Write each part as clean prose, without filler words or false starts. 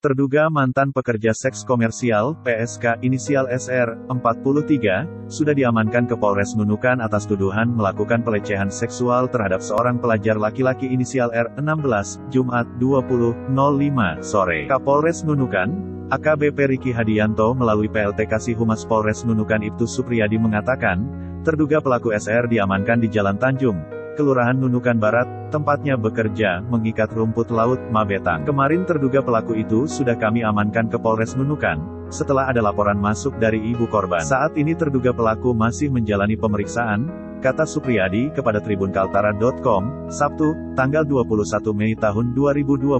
Terduga mantan pekerja seks komersial, PSK, inisial SR, 43, sudah diamankan ke Polres Nunukan atas tuduhan melakukan pelecehan seksual terhadap seorang pelajar laki-laki inisial R, 16, Jumat, 20.05 sore. Kapolres Nunukan, AKBP Riki Hadianto melalui PLT Kasih Humas Polres Nunukan Ibtu Supriyadi mengatakan, terduga pelaku SR diamankan di Jalan Tanjung, Kelurahan Nunukan Barat, tempatnya bekerja, mengikat rumput laut, Mabetang. Kemarin terduga pelaku itu sudah kami amankan ke Polres Nunukan, setelah ada laporan masuk dari ibu korban. Saat ini terduga pelaku masih menjalani pemeriksaan, kata Supriyadi kepada tribunkaltara.com, Sabtu, tanggal 21 Mei tahun 2022,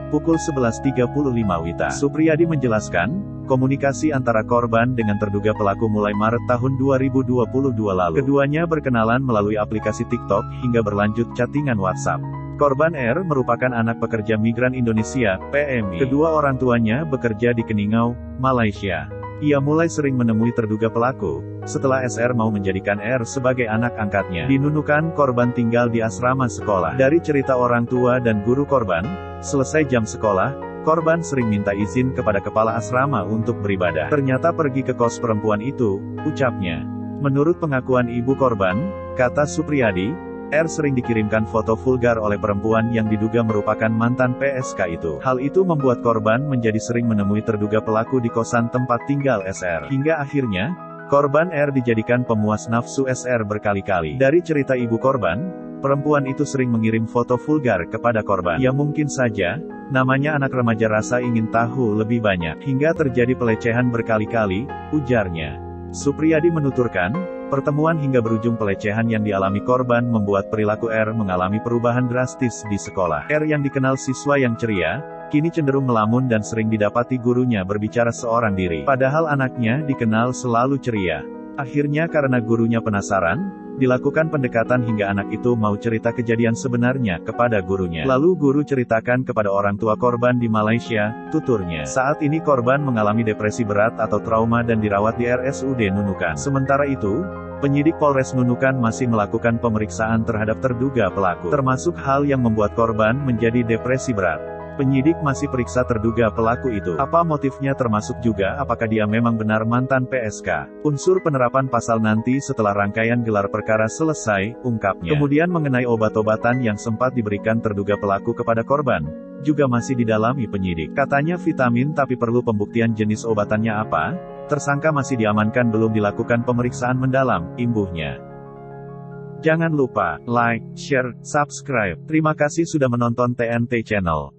pukul 11.35 WITA. Supriyadi menjelaskan, komunikasi antara korban dengan terduga pelaku mulai Maret tahun 2022 lalu. Keduanya berkenalan melalui aplikasi TikTok, hingga berlanjut chattingan WhatsApp. Korban R merupakan anak pekerja migran Indonesia, PMI. Kedua orang tuanya bekerja di Keningau, Malaysia. Ia mulai sering menemui terduga pelaku, setelah SR mau menjadikan R sebagai anak angkatnya. Di Nunukan, korban tinggal di asrama sekolah. Dari cerita orang tua dan guru korban, selesai jam sekolah, korban sering minta izin kepada kepala asrama untuk beribadah. Ternyata pergi ke kos perempuan itu, ucapnya. Menurut pengakuan ibu korban, kata Supriyadi, R sering dikirimkan foto vulgar oleh perempuan yang diduga merupakan mantan PSK itu. Hal itu membuat korban menjadi sering menemui terduga pelaku di kosan tempat tinggal SR. Hingga akhirnya, korban R dijadikan pemuas nafsu SR berkali-kali. Dari cerita ibu korban, perempuan itu sering mengirim foto vulgar kepada korban. Ya mungkin saja, namanya anak remaja rasa ingin tahu lebih banyak, hingga terjadi pelecehan berkali-kali, ujarnya. Supriyadi menuturkan, pertemuan hingga berujung pelecehan yang dialami korban membuat perilaku R mengalami perubahan drastis di sekolah. R yang dikenal siswa yang ceria, kini cenderung melamun dan sering didapati gurunya berbicara seorang diri. Padahal anaknya dikenal selalu ceria. Akhirnya karena gurunya penasaran, dilakukan pendekatan hingga anak itu mau cerita kejadian sebenarnya kepada gurunya. Lalu guru ceritakan kepada orang tua korban di Malaysia, tuturnya. Saat ini korban mengalami depresi berat atau trauma dan dirawat di RSUD Nunukan. Sementara itu, penyidik Polres Nunukan masih melakukan pemeriksaan terhadap terduga pelaku, termasuk hal yang membuat korban menjadi depresi berat. Penyidik masih periksa terduga pelaku itu. Apa motifnya, termasuk juga apakah dia memang benar mantan PSK. Unsur penerapan pasal nanti setelah rangkaian gelar perkara selesai, ungkapnya. Kemudian mengenai obat-obatan yang sempat diberikan terduga pelaku kepada korban, juga masih didalami penyidik. Katanya vitamin tapi perlu pembuktian jenis obatannya apa. Tersangka masih diamankan, belum dilakukan pemeriksaan mendalam, imbuhnya. Jangan lupa like, share, subscribe. Terima kasih sudah menonton TNT Channel.